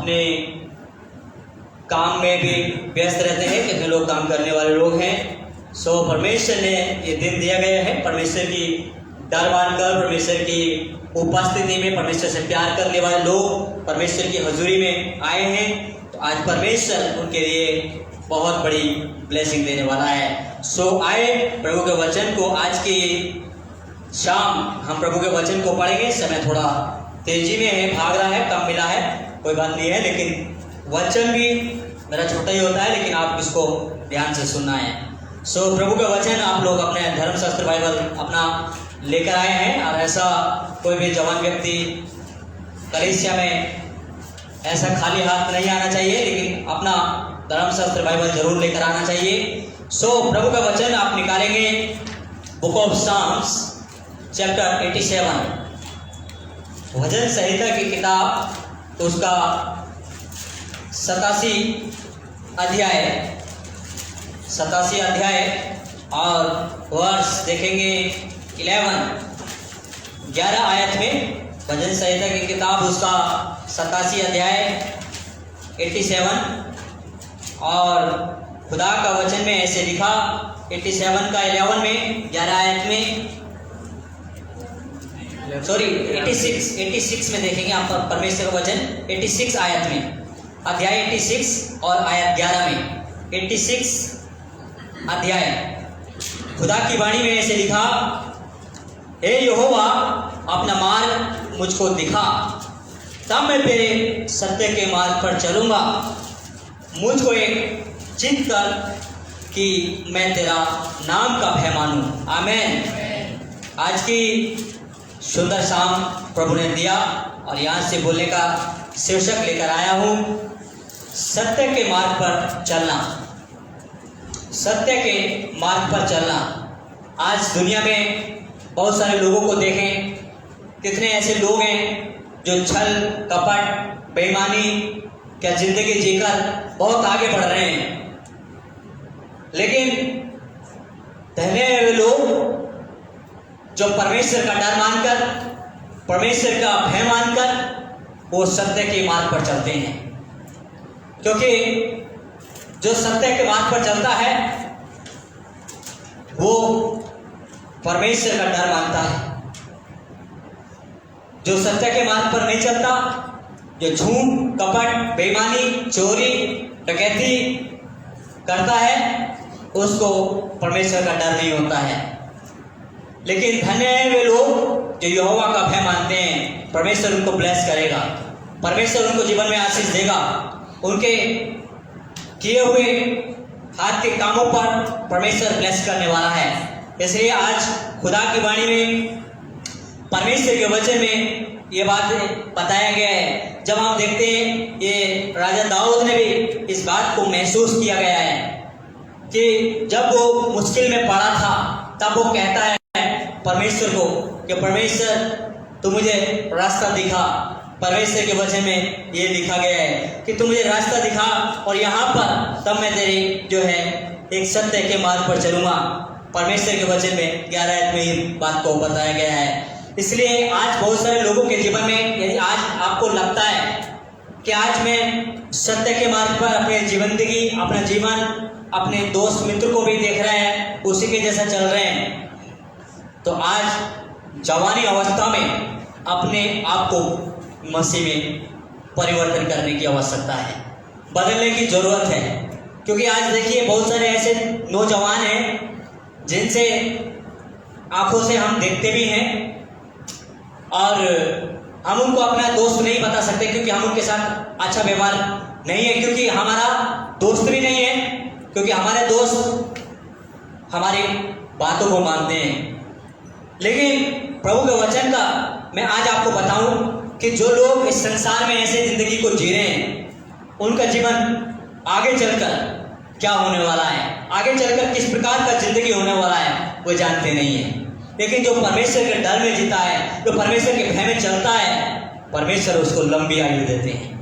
अपने काम में भी व्यस्त रहते हैं, कितने लोग काम करने वाले लोग हैं। सो परमेश्वर ने ये दिन दिया गया है, परमेश्वर की डर मानकर, परमेश्वर की उपस्थिति में परमेश्वर से प्यार करने वाले लोग परमेश्वर की हजूरी में आए हैं। तो आज परमेश्वर उनके लिए बहुत बड़ी ब्लेसिंग देने वाला है। सो आए प्रभु के वचन को, आज की शाम हम प्रभु के वचन को पढ़ेंगे। समय थोड़ा तेजी में है, भाग रहा है, कम मिला है, कोई बात नहीं है, लेकिन वचन भी मेरा छोटा ही होता है, लेकिन आप इसको ध्यान से सुनना है। सो प्रभु का वचन आप लोग अपने धर्मशास्त्र बाइबल अपना लेकर आए हैं, और ऐसा कोई भी जवान व्यक्ति कलीसिया में ऐसा खाली हाथ नहीं आना चाहिए, लेकिन अपना धर्मशास्त्र बाइबल जरूर लेकर आना चाहिए। सो प्रभु का वचन आप निकालेंगे बुक ऑफ साम्स चैप्टर 87, भजन संहिता की किताब, तो उसका 87 अध्याय और वर्ष देखेंगे 11 आयत में। भजन संहिता की किताब उसका 87 अध्याय 87, और खुदा का वचन में ऐसे लिखा 87 का 11 में 11 आयत में, सॉरी 86 में देखेंगे आप परमेश्वर का वचन 86 आयत में, अध्याय 86 और आयत 11 में। 86 अध्याय खुदा की वाणी में ऐसे लिखा, हे यहोवा अपना मार्ग मुझको दिखा, तब मैं तेरे सत्य के मार्ग पर चलूंगा। मुझको एक चित कर कि मैं तेरा नाम का भय मानूं। आमीन। आज की सुंदर शाम प्रभु ने दिया, और यहाँ से बोलने का शीर्षक लेकर आया हूँ, सत्य के मार्ग पर चलना। सत्य के मार्ग पर चलना। आज दुनिया में बहुत सारे लोगों को देखें, कितने ऐसे लोग हैं जो छल कपट बेईमानी क्या जिंदगी जीकर बहुत आगे बढ़ रहे हैं, लेकिन धन्य हैं वे लोग जो परमेश्वर का डर मानकर, परमेश्वर का भय मानकर वो सत्य के मार्ग पर चलते हैं। क्योंकि जो सत्य के मार्ग पर चलता है वो परमेश्वर का डर मानता है। जो सत्य के मार्ग पर नहीं चलता, जो झूठ कपट बेईमानी चोरी डकैती करता है, उसको परमेश्वर का डर नहीं होता है। लेकिन धन्य है वे लोग जो यहोवा का भय मानते हैं, परमेश्वर उनको ब्लेस करेगा, परमेश्वर उनको जीवन में आशीष देगा। उनके किए हुए हाथ के कामों पर परमेश्वर ब्लेस करने वाला है। इसलिए आज खुदा की वाणी में, परमेश्वर के वचन में ये बात बताया गया है। जब हम देखते हैं, ये राजा दाऊद ने भी इस बात को महसूस किया गया है कि जब वो मुश्किल में पड़ा था, तब वो कहता है परमेश्वर को कि परमेश्वर तू मुझे रास्ता दिखा। परमेश्वर के वचन में ये लिखा गया है कि तू मुझे रास्ता दिखा, और यहाँ पर तब मैं तेरे जो है एक सत्य के मार्ग पर चलूंगा। परमेश्वर के वचन में 11 आयत में ये बात को बताया गया है। इसलिए आज बहुत सारे लोगों के जीवन में, यदि आज आपको लगता है कि आज मैं सत्य के मार्ग पर अपने जिंदगी, अपना जीवन, अपने दोस्त मित्र को भी देख रहे हैं उसी के जैसा चल रहे हैं, तो आज जवानी अवस्था में अपने आप को मसीह में परिवर्तन करने की आवश्यकता है, बदलने की जरूरत है। क्योंकि आज देखिए बहुत सारे ऐसे नौजवान हैं जिनसे आंखों से हम देखते भी हैं, और हम उनको अपना दोस्त नहीं बता सकते क्योंकि हम उनके साथ अच्छा व्यवहार नहीं है, क्योंकि हमारा दोस्त भी नहीं है, क्योंकि हमारे दोस्त हमारी बातों को मानते हैं। लेकिन प्रभु के वचन का मैं आज आपको बताऊं कि जो लोग इस संसार में ऐसे जिंदगी को जी रहे हैं, उनका जीवन आगे चलकर क्या होने वाला है, आगे चलकर किस प्रकार का जिंदगी होने वाला है, वो जानते नहीं है। लेकिन जो परमेश्वर के डर में जीता है, जो परमेश्वर के भय में चलता है, परमेश्वर उसको लंबी आयु देते हैं,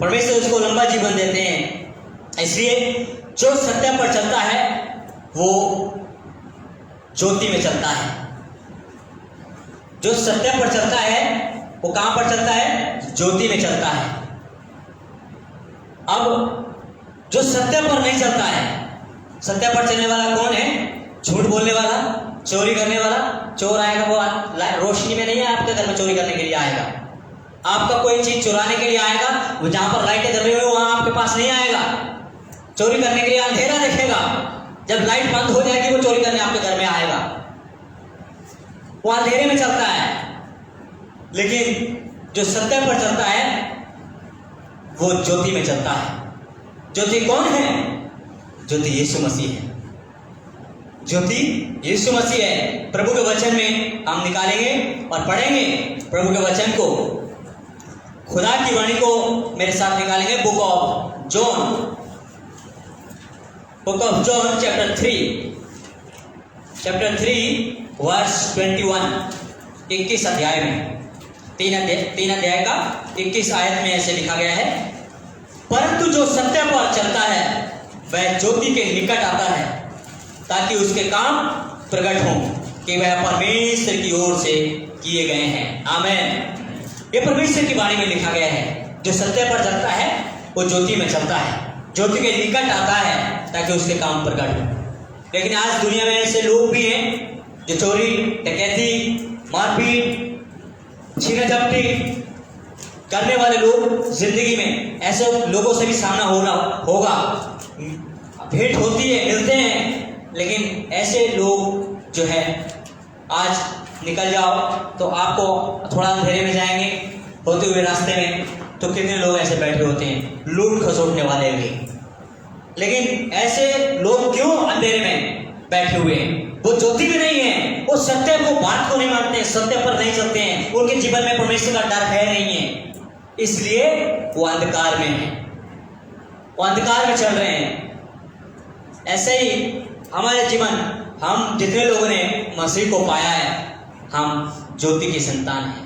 परमेश्वर उसको लंबा जीवन देते हैं। इसलिए जो सत्य पर चलता है वो ज्योति में चलता है। जो सत्य पर चलता है वो कहां पर चलता है? ज्योति में चलता है। अब जो सत्य पर नहीं चलता है, सत्य पर चलने वाला कौन है? झूठ बोलने वाला, चोरी करने वाला। चोर आएगा वो रोशनी में नहीं है, आपके घर में चोरी करने के लिए आएगा। आपका कोई चीज चुराने के लिए आएगा, वो जहां पर लाइटें जल रही हुई वहां आपके पास नहीं आएगा। चोरी करने के लिए अंधेरा देखेगा, जब लाइट बंद हो जाएगी वो चोरी करने आपके घर में आएगा। वो अंधेरे में चलता है। लेकिन जो सत्य पर चलता है वो ज्योति में चलता है। ज्योति कौन है? ज्योति यीशु मसीह है। ज्योति यीशु मसीह है। प्रभु के वचन में हम निकालेंगे और पढ़ेंगे प्रभु के वचन को, खुदा की वाणी को मेरे साथ निकालेंगे। Book of John chapter 3 verse 21, 21 अध्याय में, तीन अध्याय का 21 आयत में ऐसे लिखा गया है, परंतु जो सत्य पर चलता है वह ज्योति के निकट आता है ताकि उसके काम प्रकट हों कि वह परमेश्वर की ओर से किए गए हैं। आमीन। ये परमेश्वर की वाणी में लिखा गया है। जो सत्य पर चलता है वो ज्योति में चलता है, ज्योति के निकट आता है ताकि उसके काम प्रकट हो। लेकिन आज दुनिया में ऐसे लोग भी हैं जो चोरी, डकैती, मारपीट, छीना झपटी करने वाले लोग जिंदगी में, ऐसे लोगों से भी सामना होगा। भेंट होती है, मिलते हैं, लेकिन ऐसे लोग जो है आज निकल जाओ तो आपको थोड़ा अंधेरे में जाएंगे होते हुए रास्ते में, तो कितने लोग ऐसे बैठे होते हैं लूट खसोटने वाले भी। लेकिन ऐसे लोग क्यों अंधेरे में बैठे हुए हैं? वो ज्योति भी नहीं है, वो सत्य को बात को नहीं मानते, सत्य पर नहीं चलते हैं, उनके जीवन में परमेश्वर का डर है नहीं है, इसलिए वो अंधकार में है, वो अंधकार में चल रहे हैं। ऐसे ही हमारे जीवन, हम जितने लोगों ने मसीह को पाया है, हम ज्योति की संतान हैं,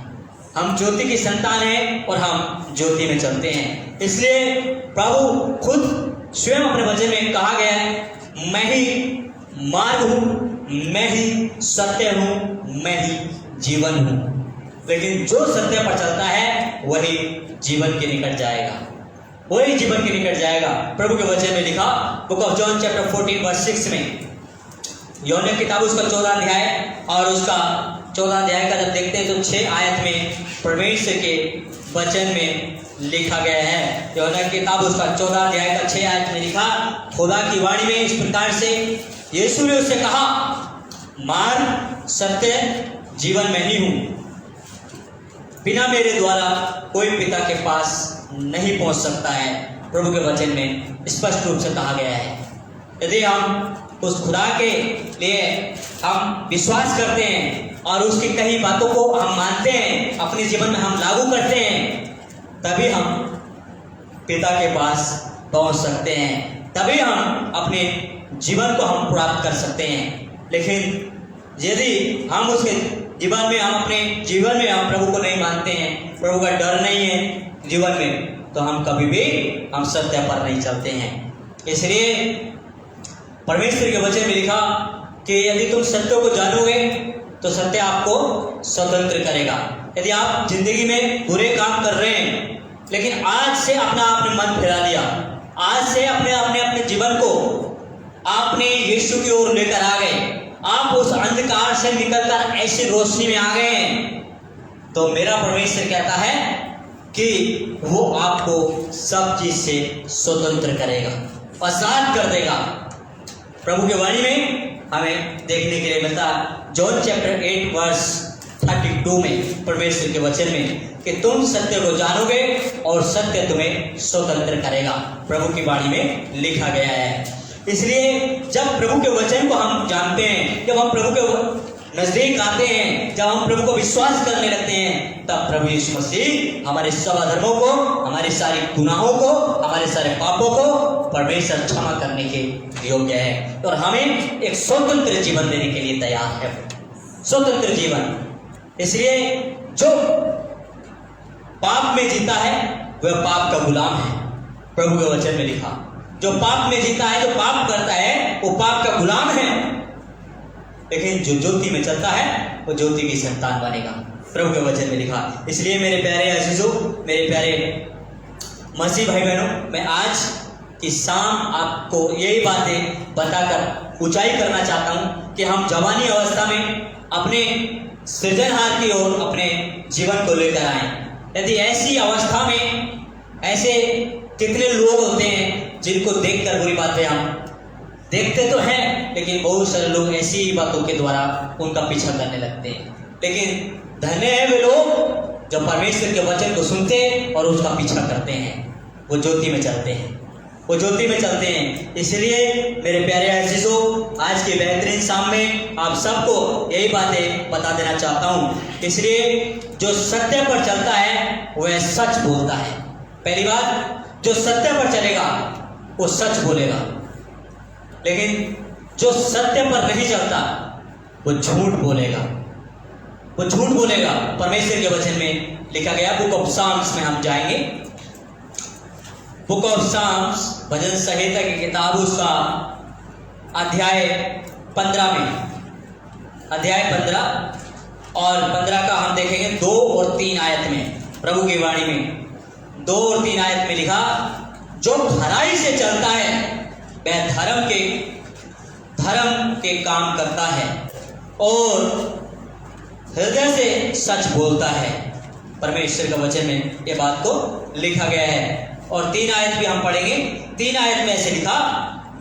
हम ज्योति की संतान हैं और हम ज्योति में चलते हैं। इसलिए प्रभु खुद स्वयं अपने वचन में कहा गया है, मैं ही मार्ग हूं, मैं ही सत्य हूं, मैं ही जीवन हूं। लेकिन जो सत्य पर चलता है वही जीवन के निकट जाएगा, वही जीवन के निकट जाएगा। प्रभु के वचन में लिखा, book of John chapter 14 verse 6 में, यूहन्ना की किताब उसका 14 अध्याय और उसका 14 अध्याय का जब देखते हैं तो 6 आयत में परमेश्वर के वचन में लिखा गया है। यूहन्ना की किताब उसका 14 अध्याय का 6 आयत में लिखा, खुदा की वाणी में इस प्रकार से यीशु ने उससे कहा, मार्ग, सत्य, जीवन में ही हूं, बिना मेरे द्वारा कोई पिता के पास नहीं पहुंच सकता है। प्रभु के वचन में स्पष्ट रूप से कहा गया है। यदि हम उस खुदा के लिए हम विश्वास करते हैं और उसकी कही बातों को हम मानते हैं, अपने जीवन में हम लागू करते हैं, तभी हम पिता के पास पहुंच सकते हैं, तभी हम अपने जीवन को हम प्राप्त कर सकते हैं। लेकिन यदि हम उसके जीवन में, हम अपने जीवन में हम प्रभु को नहीं मानते हैं, प्रभु का डर नहीं है जीवन में, तो हम कभी भी हम सत्य पर नहीं चलते हैं। इसलिए परमेश्वर के वचन में लिखा कि यदि तुम सत्य को जानोगे तो सत्य आपको स्वतंत्र करेगा। यदि आप जिंदगी में बुरे काम कर रहे हैं लेकिन आज से अपना आपने मन फिरा दिया, आज से अपने जीवन को आपने यीशु की ओर लेकर आ गए, आप उस अंधकार से निकलकर ऐसी रोशनी में आ गए हैं, तो मेरा परमेश्वर कहता है कि वो आपको सब चीज से स्वतंत्र करेगा, आजाद कर देगा। प्रभु की वाणी में हमें देखने के लिए मिलता है जॉन चैप्टर 8 वर्स 32 में, परमेश्वर के वचन में, कि तुम सत्य को जानोगे और सत्य तुम्हें स्वतंत्र करेगा। प्रभु की वाणी में लिखा गया है। इसलिए जब प्रभु के वचन को हम जानते हैं, जब हम प्रभु के नजदीक आते हैं, जब हम प्रभु को विश्वास करने लगते हैं, तब प्रभु यीशु मसीह हमारे सब अधर्मों को, हमारे सारे गुनाहों को, हमारे सारे पापों को परमेश्वर क्षमा करने के योग्य है और हमें एक स्वतंत्र जीवन देने के लिए तैयार है, स्वतंत्र जीवन। इसलिए जो पाप में जीता है वह पाप का गुलाम है। प्रभु के वचन में लिखा, जो पाप में जीता है, जो पाप करता है, वो पाप का गुलाम है। लेकिन जो ज्योति में चलता है वो ज्योति की संतान बनेगा। प्रभु के वचन में लिखा। इसलिए मेरे प्यारे अजीजों, मेरे प्यारे मसीह भाई बहनों, मैं आज की शाम आपको यही बातें बताकर ऊंचाई करना चाहता हूँ कि हम जवानी अवस्था में अपने सृजनहार की ओर अपने जीवन को लेकर आए। यदि ऐसी अवस्था में ऐसे कितने लोग होते हैं जिनको देखकर बुरी बातें हम देखते तो हैं, लेकिन बहुत सारे लोग ऐसी बातों के द्वारा उनका पीछा करने लगते हैं। लेकिन धन्य है वे लोग जो परमेश्वर के वचन को सुनते और उसका पीछा करते हैं, वो ज्योति में चलते हैं, वो ज्योति में चलते हैं। इसलिए मेरे प्यारे अजीजों, आज की बेहतरीन शाम में आप सबको यही बातें बता देना चाहता हूँ। इसलिए जो सत्य पर चलता है वह सच बोलता है। पहली बात, जो सत्य पर चलेगा वो सच बोलेगा, लेकिन जो सत्य पर नहीं चलता वो झूठ बोलेगा, वो झूठ बोलेगा। परमेश्वर के वचन में लिखा गया, बुक ऑफ साम्स में हम जाएंगे। बुक ऑफ साम्स, भजन संहिता की किताब, उसका अध्याय 15 में, अध्याय 15 और 15 का हम देखेंगे 2 और 3 आयत में। प्रभु की वाणी में 2 और 3 आयत में लिखा, जो खराई से चलता है वह धर्म के काम करता है और हृदय से सच बोलता है। परमेश्वर के वचन में ये बात को लिखा गया है। और 3 आयत भी हम पढ़ेंगे। 3 आयत में ऐसे लिखा,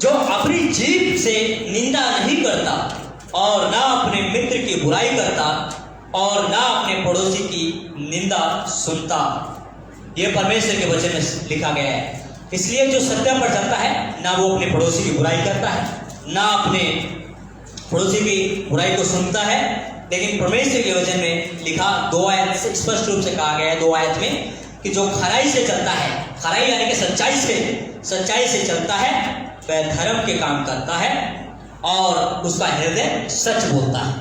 जो अपनी जीभ से निंदा नहीं करता और ना अपने मित्र की बुराई करता और ना अपने पड़ोसी की निंदा सुनता। ये परमेश्वर के वचन में लिखा गया है। इसलिए जो सत्य पर चलता है, ना वो अपने पड़ोसी की बुराई करता है, ना अपने पड़ोसी की बुराई को सुनता है। लेकिन परमेश्वर के वचन में लिखा 2 आयत से स्पष्ट रूप से कहा गया है, 2 आयत में, कि जो खराई से चलता है, खराई यानी कि सच्चाई से चलता है, वह धर्म के काम करता है और उसका हृदय सच बोलता है।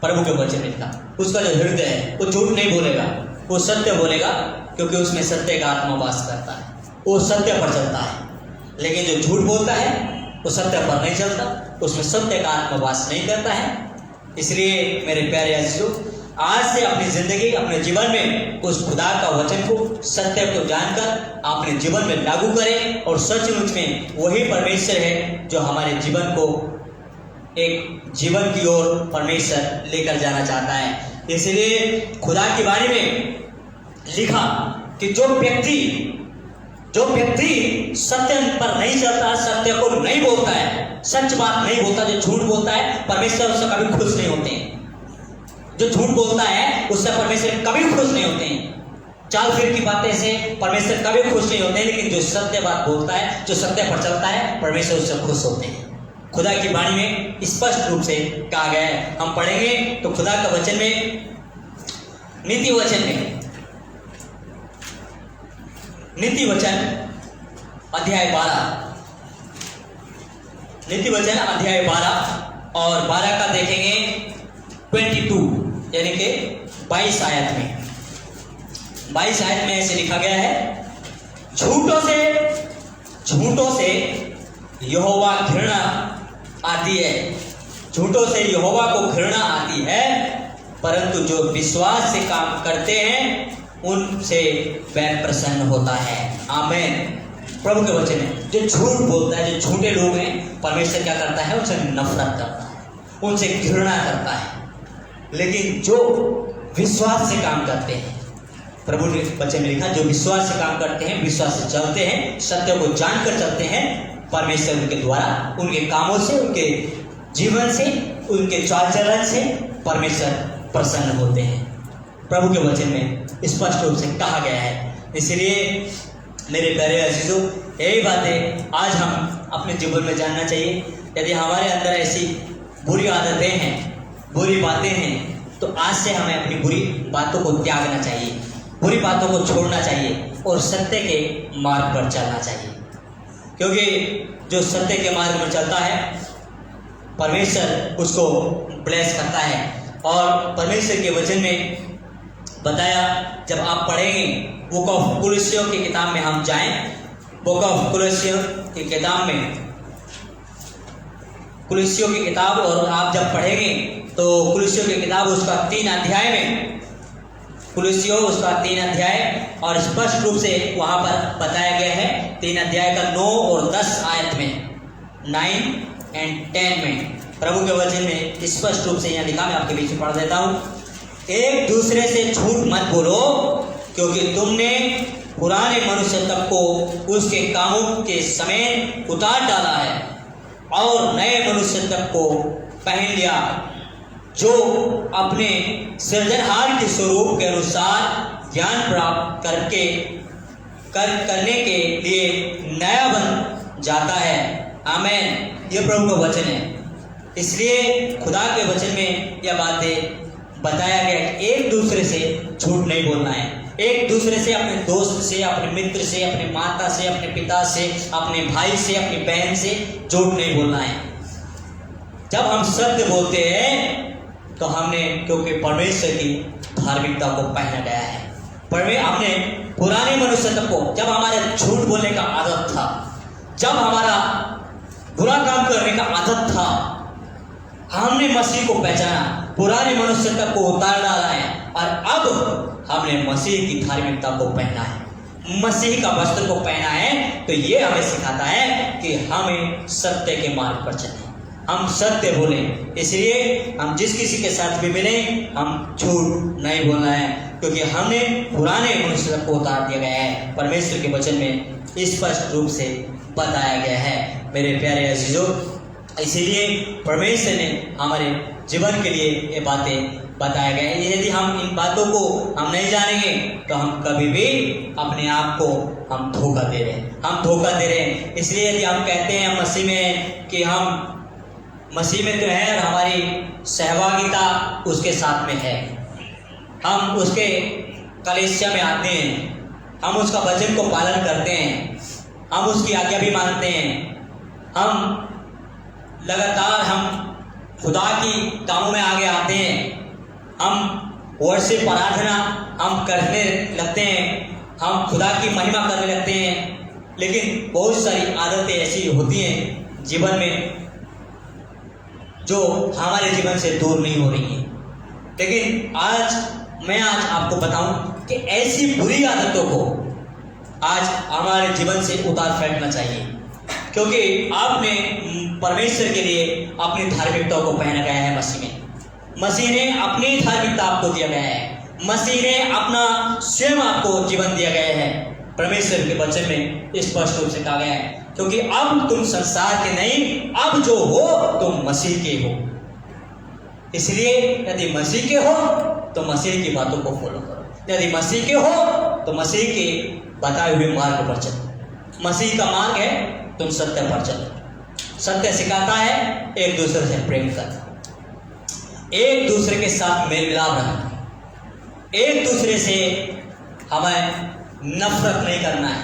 प्रभु के वचन में लिखा, उसका जो हृदय है वो झूठ नहीं बोलेगा, वो सत्य बोलेगा, क्योंकि उसमें सत्य का आत्मा वास करता है, वो सत्य पर चलता है। लेकिन जो झूठ बोलता है वो सत्य पर नहीं चलता, उसमें सत्य का आत्मा वास नहीं करता है। इसलिए मेरे प्यारे अजीजों, आज से अपनी जिंदगी, अपने जीवन में उस खुदा का वचन को, सत्य को जानकर अपने जीवन में लागू करें। और सचमुच में वही परमेश्वर है जो हमारे जीवन को एक जीवन की ओर परमेश्वर लेकर जाना चाहता है। इसलिए खुदा की वाणी में लिखा कि जो व्यक्ति सत्य पर नहीं चलता, सत्य को नहीं बोलता है, सच बात नहीं बोलता, जो झूठ बोलता है, परमेश्वर उससे कभी खुश नहीं होते हैं। जो झूठ बोलता है उससे परमेश्वर कभी खुश नहीं होते हैं। चाल फिर की बातें से परमेश्वर कभी खुश नहीं होते हैं। लेकिन जो सत्य बात बोलता है, जो सत्य पर चलता है, परमेश्वर उससे खुश होते हैं। खुदा की वाणी में स्पष्ट रूप से कहा गया है। हम पढ़ेंगे तो खुदा का वचन में, नीति वचन अध्याय 12, नीति वचन अध्याय 12 और 12 का देखेंगे 22 यानी कि 22 आयत में। 22 आयत में ऐसे लिखा गया है, झूठों से यहोवा घृणा आती है, झूठों से यहोवा को घृणा आती है, परंतु जो विश्वास से काम करते हैं उनसे वह प्रसन्न होता है। आमीन। प्रभु के वचन है, जो झूठ बोलता है, जो झूठे लोग हैं, परमेश्वर क्या करता है? उनसे नफरत करता है, उनसे घृणा करता है। लेकिन जो विश्वास से काम करते हैं, प्रभु ने वचन में लिखा, जो विश्वास से काम करते हैं, विश्वास से चलते हैं, सत्य को जानकर चलते हैं, परमेश्वर उनके द्वारा, उनके कामों से, उनके जीवन से, उनके चाल चलन से परमेश्वर प्रसन्न होते हैं। प्रभु के वचन में स्पष्ट रूप से कहा गया है। इसलिए मेरे प्यारे अजीजों, यही बातें आज हम अपने जीवन में जानना चाहिए। यदि हमारे अंदर ऐसी बुरी आदतें हैं, बुरी बातें हैं, तो आज से हमें अपनी बुरी बातों को त्यागना चाहिए, बुरी बातों को छोड़ना चाहिए और सत्य के मार्ग पर चलना चाहिए। क्योंकि जो सत्य के मार्ग में चलता है, परमेश्वर उसको ब्लेस करता है। और परमेश्वर के वचन में बताया, जब आप पढ़ेंगे बुक ऑफ कुलुस्सियों की किताब में हम जाएं, बुक ऑफ कुलुस्सियों की किताब में, कुलुस्सियों की किताब, और आप जब पढ़ेंगे तो कुलुस्सियों की किताब उसका 3 अध्याय में कुलुस्सियों उसका 3 अध्याय, और स्पष्ट रूप से वहाँ पर बताया गया है 3 अध्याय का 9 और 10 आयत में, 9 और 10 में प्रभु के वचन में स्पष्ट रूप से यहाँ लिखा, मैं आपके बीच में पढ़ देता हूँ। एक दूसरे से झूठ मत बोलो, क्योंकि तुमने पुराने मनुष्य तक को उसके कामों के समेत उतार डाला है और नए मनुष्य तक को पहन लिया, जो अपने सृजनहार के स्वरूप के अनुसार ज्ञान प्राप्त करने के लिए नया बन जाता है। आमीन। ये प्रभु का वचन है। इसलिए खुदा के वचन में यह बातें बताया गया कि एक दूसरे से झूठ नहीं बोलना है। एक दूसरे से, अपने दोस्त से, अपने मित्र से, अपने माता से, अपने पिता से, अपने भाई से, अपनी बहन से झूठ नहीं बोलना है। जब हम सत्य बोलते हैं तो हमने, क्योंकि परमेश्वर की धार्मिकता को पहना गया है। हमने पुराने मनुष्यत्व को, जब हमारे झूठ बोलने का आदत था, जब हमारा बुरा काम करने का आदत था, हमने मसीह को पहचाना, पुराने मनुष्यत्व को उतार डाला है और अब हमने मसीह की धार्मिकता को पहना है, मसीह का वस्त्र को पहना है। तो ये हमें सिखाता है कि हमें सत्य के मार्ग पर चलें, हम सत्य बोलें। इसलिए हम जिस किसी के साथ भी मिलें, हम झूठ नहीं बोलना है, क्योंकि हमने पुराने मनुष्य को उतार दिया गया है। परमेश्वर के वचन में स्पष्ट रूप से बताया गया है मेरे प्यारे अजीजों। इसीलिए परमेश्वर ने हमारे जीवन के लिए ये बातें बताया गया है। यदि हम इन बातों को हम नहीं जानेंगे तो हम कभी भी अपने आप को हम धोखा दे रहे हैं। इसलिए यदि हम कहते हैं मसीह में कि हम मसीह में तो है और हमारी सहभागिता उसके साथ में है, हम उसके कलीसिया में आते हैं, हम उसका वचन को पालन करते हैं, हम उसकी आज्ञा भी मानते हैं, हम लगातार हम खुदा की कामों में आगे आते हैं, हम वर्शिप प्रार्थना हम करने लगते हैं, हम खुदा की महिमा करने लगते हैं। लेकिन बहुत सारी आदतें ऐसी होती हैं जीवन में जो हमारे जीवन से दूर नहीं हो रही हैं। लेकिन मैं आज आपको बताऊं कि ऐसी बुरी आदतों को आज हमारे जीवन से उतार फेंकना चाहिए, क्योंकि आपने परमेश्वर के लिए अपनी धार्मिकता को पहना गया है। मसीह ने अपनी धार्मिकता आपको दिया गया है, मसीह ने अपना स्वयं आपको जीवन दिया गया है। परमेश्वर के वचन में स्पष्ट रूप से कहा गया है, क्योंकि अब तुम संसार के नहीं, अब जो हो तुम मसीह के हो। इसलिए यदि मसीह के हो तो मसीह की बातों को फॉलो करो, यदि मसीह के हो तो मसीह के बताए हुए मार्ग पर चलो। मसीह का मार्ग है तुम सत्य पर चलो। सत्य सिखाता है एक दूसरे से प्रेम करना, एक दूसरे के साथ मेल मिलाप रखना, एक दूसरे से हमें नफरत नहीं करना है,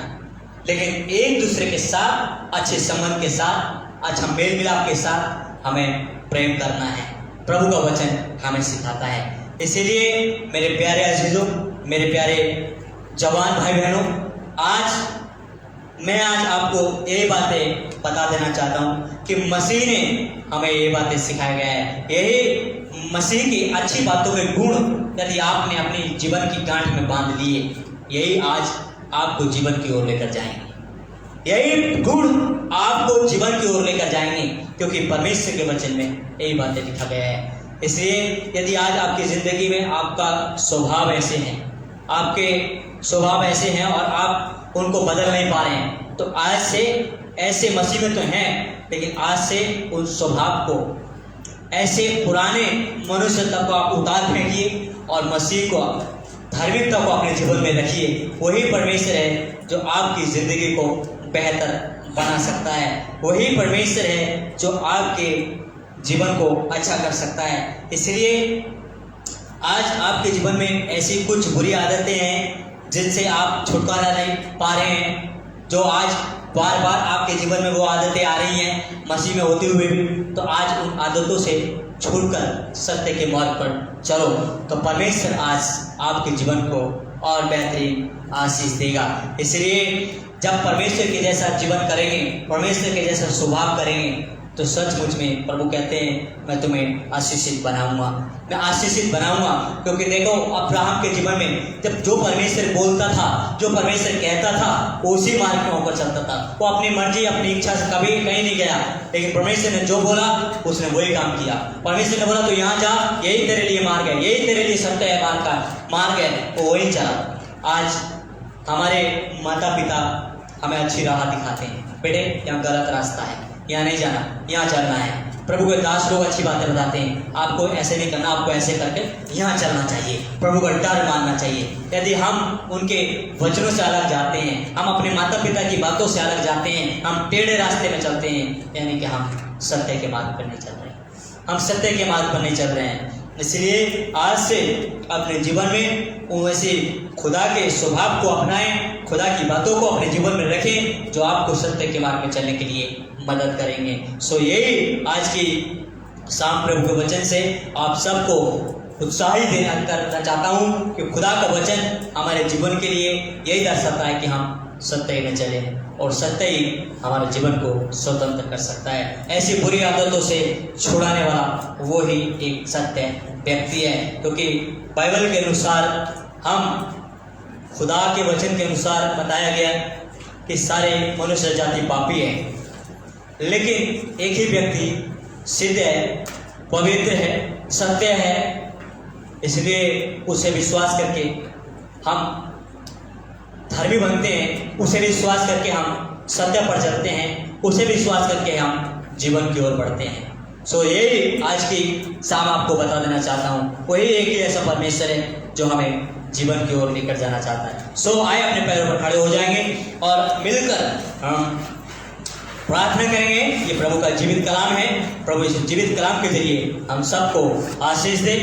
लेकिन एक दूसरे के साथ अच्छे संबंध के साथ, अच्छा मेल मिलाप के साथ हमें प्रेम करना है। प्रभु का वचन हमें सिखाता है। इसीलिए मेरे प्यारे अजीजों, मेरे प्यारे जवान भाई बहनों, मैं आज आपको ये बातें बता देना चाहता हूँ कि मसीह ने हमें ये बातें सिखाया गया है। यही मसीह की अच्छी बातों के गुण यदि आपने अपनी जीवन की गांठ में बांध लिए, यही आज आपको जीवन की ओर लेकर जाएंगे, यही गुण आपको जीवन की ओर लेकर जाएंगे, क्योंकि परमेश्वर के वचन में यही बातें लिखा गया है। इसलिए यदि आज आपकी ज़िंदगी में आपका स्वभाव ऐसे हैं, आपके स्वभाव ऐसे हैं और आप उनको बदल नहीं पा रहे हैं, तो आज से ऐसे मसीह में तो हैं, लेकिन आज से उन स्वभाव को, ऐसे पुराने मनुष्यत्व को आप उतार फेंकिए और मसीह को, धार्मिकता को अपने जीवन में रखिए। वही परमेश्वर है जो आपकी ज़िंदगी को बेहतर बना सकता है, वही परमेश्वर है जो आपके जीवन को अच्छा कर सकता है। इसलिए आज आपके जीवन में ऐसी कुछ बुरी आदतें हैं जिनसे आप छुटकारा नहीं पा रहे हैं, जो आज बार बार आपके जीवन में वो आदतें आ रही हैं मसीह में होते हुए भी, तो आज उन आदतों से छूटकर सत्य के मार्ग पर चलो, तो परमेश्वर आज आपके जीवन को और बेहतरीन आशीष देगा। इसलिए जब परमेश्वर के जैसा जीवन करेंगे, परमेश्वर के जैसा स्वभाव करेंगे, तो सचमुच में प्रभु कहते हैं मैं तुम्हें आशीषित बनाऊंगा, मैं आशीषित बनाऊंगा। क्योंकि देखो अब्राहम के जीवन में जब जो परमेश्वर बोलता था, जो परमेश्वर कहता था, उसी मार्ग में होकर चलता था। वो अपनी मर्जी अपनी इच्छा से कभी कहीं नहीं गया, लेकिन परमेश्वर ने जो बोला उसने वही काम किया। परमेश्वर ने बोला तो यहाँ जा, यही तेरे लिए मार्ग है, यही तेरे लिए सत्य है, मार्ग है, वो वही चला। आज हमारे माता पिता हमें अच्छी राह दिखाते हैं, बेटे यहाँ गलत रास्ता है, यहाँ नहीं जाना, यहाँ चलना है। प्रभु के दास लोग अच्छी बातें बताते हैं, आपको ऐसे नहीं करना, आपको ऐसे करके यहाँ चलना चाहिए, प्रभु का डर मानना चाहिए। यदि हम उनके वचनों से अलग जाते हैं, हम अपने माता पिता की बातों से अलग जाते हैं, हम टेढ़े रास्ते में चलते हैं, यानी कि हम सत्य के मार्ग पर नहीं चल रहे, हम सत्य के मार्ग पर नहीं चल रहे हैं। इसलिए आज से अपने जीवन में वैसे खुदा के स्वभाव को अपनाएं, खुदा की बातों को अपने जीवन में रखें जो आपको सत्य के मार्ग में चलने के लिए मदद करेंगे। सो यही आज की शाम प्रभु के वचन से आप सबको उत्साहित करना चाहता हूँ कि खुदा का वचन हमारे जीवन के लिए यही दर्शाता है कि हम सत्य में चलें, और सत्य ही हमारे जीवन को स्वतंत्र कर सकता है। ऐसी बुरी आदतों से छुड़ाने वाला वो ही एक सत्य व्यक्ति है। क्योंकि बाइबल के अनुसार हम खुदा के वचन के अनुसार बताया गया कि सारे मनुष्य जाति पापी है, लेकिन एक ही व्यक्ति सिद्ध है, पवित्र है, सत्य है। इसलिए उसे विश्वास करके हम धर्मी बनते हैं, उसे विश्वास करके हम सत्य पर चलते हैं, उसे विश्वास करके हम जीवन की ओर बढ़ते हैं। सो यही आज की शाम आपको बता देना चाहता हूँ, वही एक ही ऐसा परमेश्वर है जो हमें जीवन की ओर लेकर जाना चाहता है। सो आए अपने पैरों पर खड़े हो जाएंगे और मिलकर हम प्रार्थना करेंगे। ये प्रभु का जीवित कलाम है, प्रभु इस जीवित कलाम के जरिए हम सबको आशीष दे।